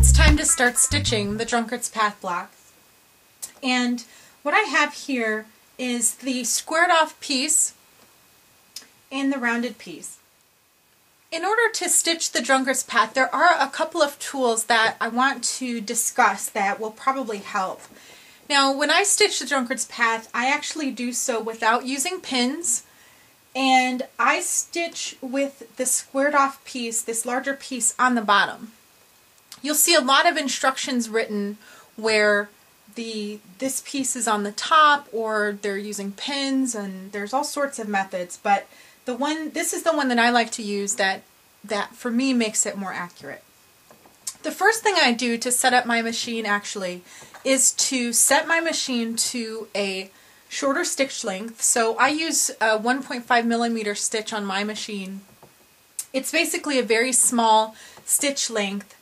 it's time to start stitching the Drunkard's Path block. And what I have here is the squared off piece and the rounded piece. In order to stitch the Drunkard's Path, there are a couple of tools that I want to discuss that will probably help. Now, when I stitch the Drunkard's Path, I actually do so without using pins, and I stitch with the squared off piece, this larger piece, on the bottom. You'll see a lot of instructions written where this piece is on the top, or they're using pins, and there's all sorts of methods, but this is the one that I like to use that for me makes it more accurate. The first thing I do to set up my machine actually is to set my machine to a shorter stitch length. So I use a 1.5 millimeter stitch on my machine. It's basically a very small stitch length,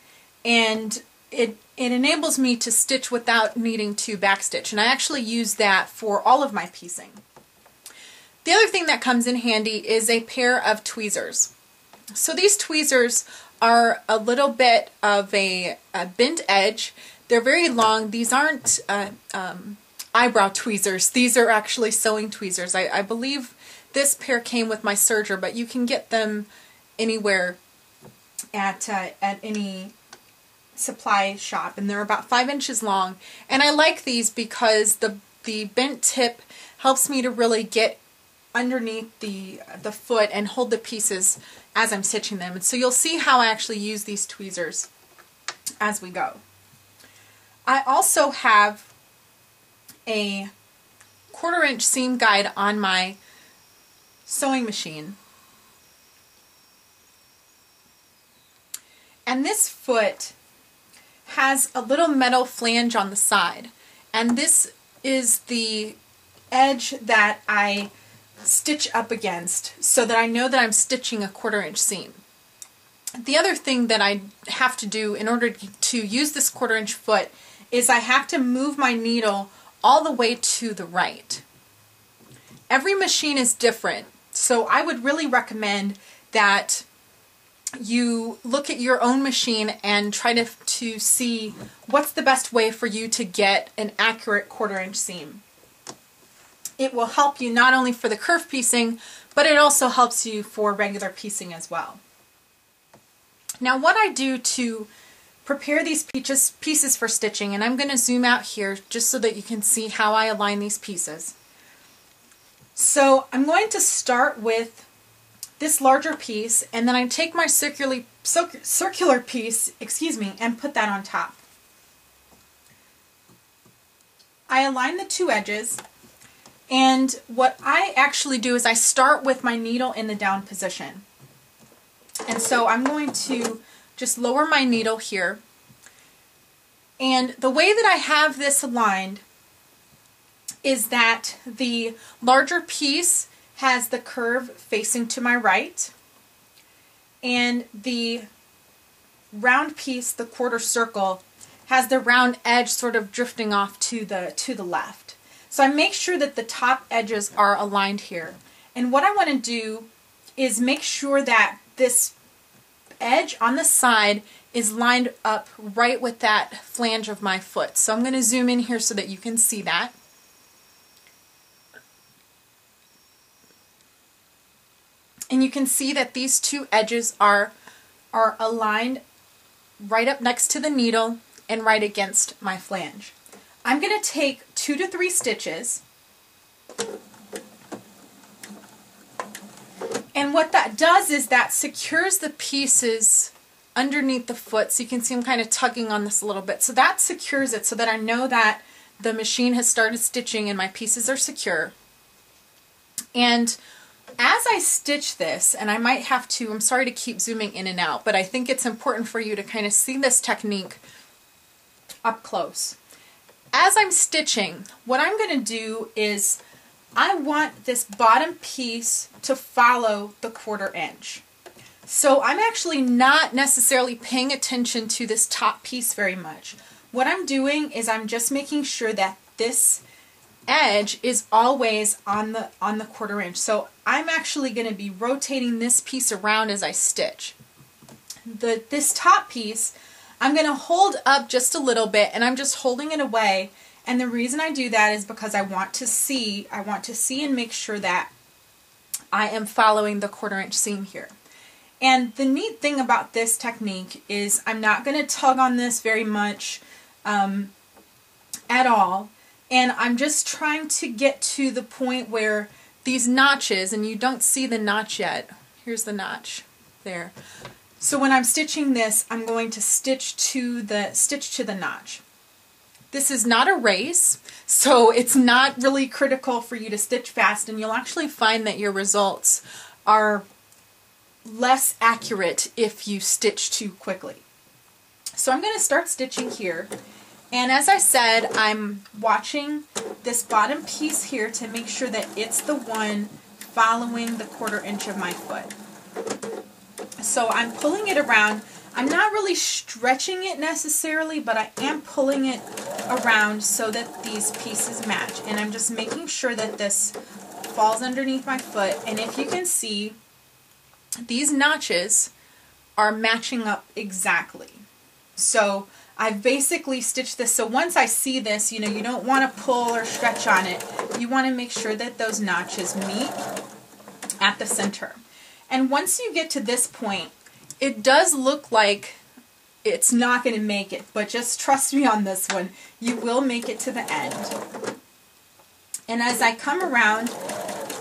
and it enables me to stitch without needing to backstitch, and I actually use that for all of my piecing. The other thing that comes in handy is a pair of tweezers. So these tweezers are a little bit of a bent edge. They're very long. These aren't eyebrow tweezers. These are actually sewing tweezers. I believe this pair came with my serger, but you can get them anywhere at any supply shop, and they're about 5 inches long. And I like these because the bent tip helps me to really get underneath the foot and hold the pieces as I'm stitching them. And so you'll see how I actually use these tweezers as we go. I also have a 1/4 inch seam guide on my sewing machine. And this foot has a little metal flange on the side, and this is the edge that I stitch up against so that I know that I'm stitching a 1/4 inch seam. The other thing that I have to do in order to use this 1/4 inch foot is I have to move my needle all the way to the right. Every machine is different, so I would really recommend that you look at your own machine and try to see what's the best way for you to get an accurate 1/4 inch seam. It will help you not only for the curve piecing, but it also helps you for regular piecing as well. Now, what I do to prepare these pieces for stitching, and I'm going to zoom out here just so that you can see how I align these pieces. So I'm going to start with this larger piece, and then I take my circular piece, and put that on top. I align the two edges, and what I actually do is I start with my needle in the down position. And so I'm going to just lower my needle here. And the way that I have this aligned is that the larger piece has the curve facing to my right, and the round piece, the 1/4 circle, has the round edge sort of drifting off to the left. So I make sure that the top edges are aligned here. And what I want to do is make sure that this edge on the side is lined up right with that flange of my foot. So I'm going to zoom in here so that you can see that. And you can see that these two edges are aligned right up next to the needle and right against my flange. I'm going to take 2 to 3 stitches, and what that does is that secures the pieces underneath the foot. So you can see I'm kind of tugging on this a little bit. So that secures it so that I know that the machine has started stitching and my pieces are secure. And as I stitch this, and I might have to, I'm sorry to keep zooming in and out, but I think it's important for you to kind of see this technique up close. As I'm stitching, what I'm going to do is I want this bottom piece to follow the 1/4 inch. So I'm actually not necessarily paying attention to this top piece very much. What I'm doing is I'm just making sure that this edge is always on the 1/4 inch. So I'm actually going to be rotating this piece around as I stitch. This top piece, I'm going to hold up just a little bit, and I'm just holding it away. And the reason I do that is because I want to see and make sure that I am following the 1/4 inch seam here. And the neat thing about this technique is I'm not going to tug on this very much at all. And I'm just trying to get to the point where these notches, and you don't see the notch yet. Here's the notch there. So when I'm stitching this, I'm going to stitch to the notch. This is not a race, so it's not really critical for you to stitch fast, and you'll actually find that your results are less accurate if you stitch too quickly. So I'm going to start stitching here, and as I said, I'm watching this bottom piece here to make sure that it's the one following the 1/4 inch of my foot. So I'm pulling it around. I'm not really stretching it necessarily, but I am pulling it around so that these pieces match. And I'm just making sure that this falls underneath my foot. And if you can see, these notches are matching up exactly. So I've basically stitched this. So once I see this, you know, you don't want to pull or stretch on it. You want to make sure that those notches meet at the center. And once you get to this point, it does look like it's not going to make it, but just trust me on this one. You will make it to the end. And as I come around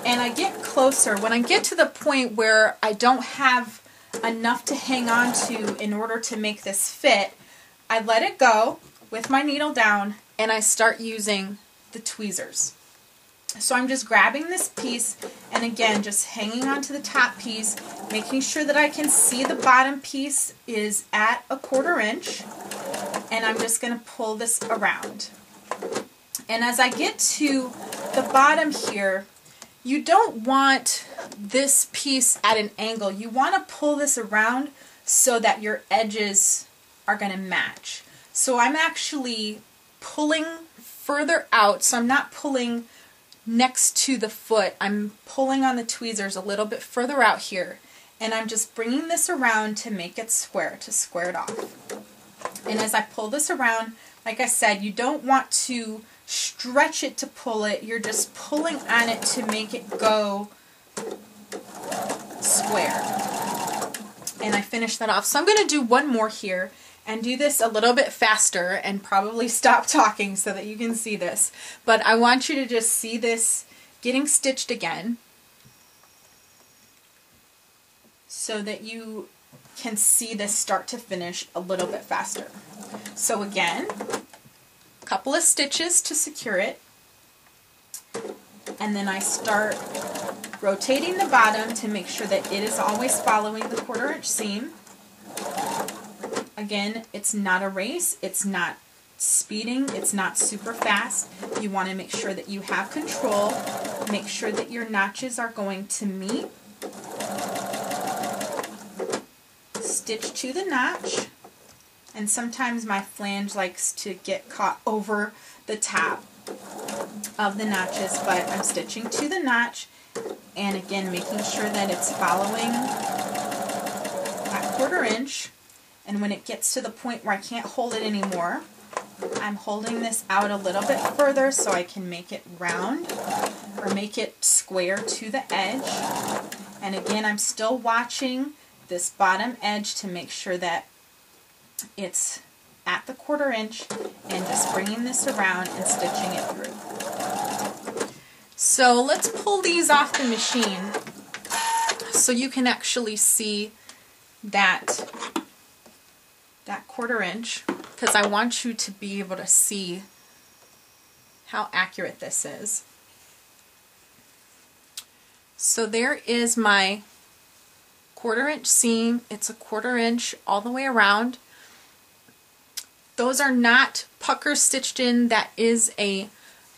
and I get closer, when I get to the point where I don't have enough to hang on to in order to make this fit, I let it go with my needle down and I start using the tweezers. So I'm just grabbing this piece and again just hanging on to the top piece, making sure that I can see the bottom piece is at a 1/4 inch, and I'm just going to pull this around. And as I get to the bottom here, you don't want this piece at an angle. You want to pull this around so that your edges are going to match. So I'm actually pulling further out, so I'm not pulling next to the foot. I'm pulling on the tweezers a little bit further out here, and I'm just bringing this around to make it square, to square it off. And as I pull this around, like I said, you don't want to stretch it to pull it. You're just pulling on it to make it go square. And I finish that off. So I'm going to do one more here and do this a little bit faster and probably stop talking so that you can see this. But I want you to just see this getting stitched again so that you can see this start to finish a little bit faster. So again, a couple of stitches to secure it, and then I start rotating the bottom to make sure that it is always following the 1/4 inch seam. Again, it's not a race, it's not speeding, it's not super fast. You want to make sure that you have control, make sure that your notches are going to meet. Stitch to the notch, and sometimes my flange likes to get caught over the top of the notches, but I'm stitching to the notch, and again making sure that it's following that 1/4 inch. And when it gets to the point where I can't hold it anymore, I'm holding this out a little bit further so I can make it round or make it square to the edge. And again, I'm still watching this bottom edge to make sure that it's at the 1/4 inch, and just bringing this around and stitching it through. So let's pull these off the machine so you can actually see that 1/4 inch, because I want you to be able to see how accurate this is. So there is my 1/4 inch seam. It's a 1/4 inch all the way around. Those are not puckers stitched in. That is a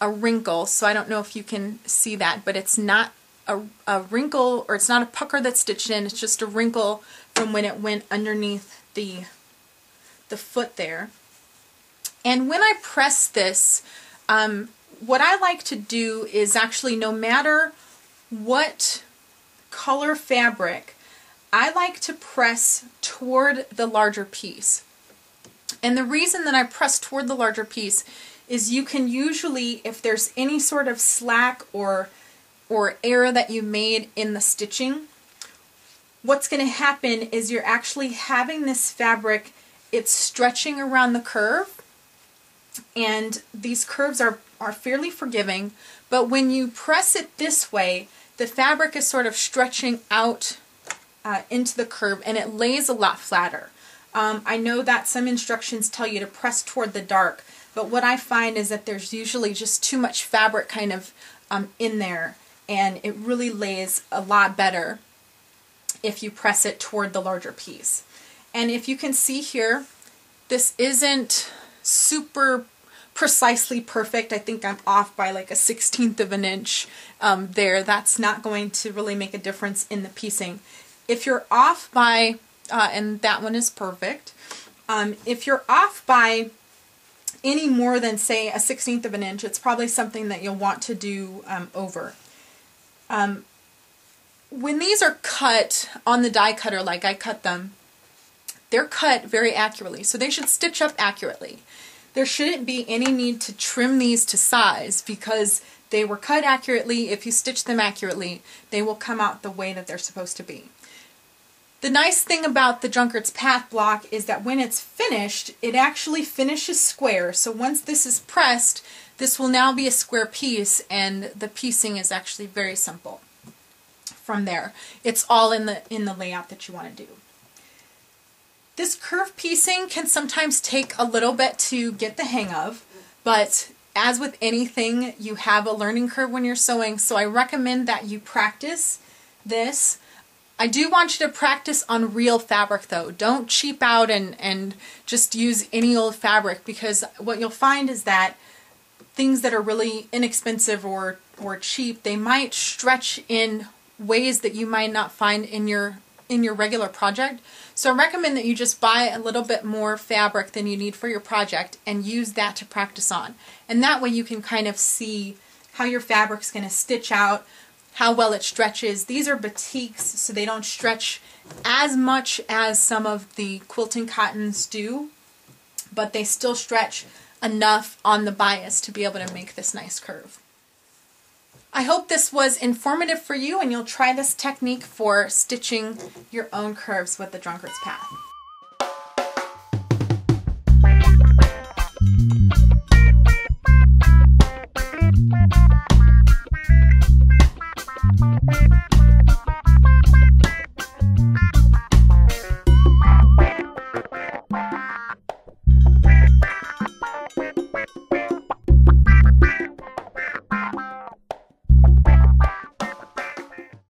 wrinkle, so I don't know if you can see that, but it's not a wrinkle, or it's not a pucker that's stitched in. It's just a wrinkle from when it went underneath the foot there. And when I press this, what I like to do is actually, no matter what color fabric, I like to press toward the larger piece. And the reason that I press toward the larger piece is you can usually, if there's any sort of slack or error that you made in the stitching, what's going to happen is you're actually having this fabric, it's stretching around the curve, and these curves are fairly forgiving, but when you press it this way, the fabric is sort of stretching out into the curve, and it lays a lot flatter. I know that some instructions tell you to press toward the dark, but what I find is that there's usually just too much fabric kind of in there, and it really lays a lot better if you press it toward the larger piece. And if you can see here, this isn't super precisely perfect. I think I'm off by like a 1/16 of an inch there. That's not going to really make a difference in the piecing. If you're off by, and that one is perfect, if you're off by any more than say a 1/16 of an inch, it's probably something that you'll want to do over. When these are cut on the die cutter like I cut them, they're cut very accurately, so they should stitch up accurately. There shouldn't be any need to trim these to size because they were cut accurately. If you stitch them accurately, they will come out the way that they're supposed to be. The nice thing about the Drunkard's Path block is that when it's finished, it actually finishes square. So once this is pressed, this will now be a square piece, and the piecing is actually very simple from there. It's all in the layout that you want to do. This curve piecing can sometimes take a little bit to get the hang of, but as with anything, you have a learning curve when you're sewing, so I recommend that you practice this. I do want you to practice on real fabric though. Don't cheap out and just use any old fabric, because what you'll find is that things that are really inexpensive or cheap, they might stretch in ways that you might not find in your regular project. So I recommend that you just buy a little bit more fabric than you need for your project and use that to practice on. And that way you can kind of see how your fabric's going to stitch out, how well it stretches. These are batiks, so they don't stretch as much as some of the quilting cottons do, but they still stretch enough on the bias to be able to make this nice curve. I hope this was informative for you and you'll try this technique for stitching your own curves with the Drunkard's Path.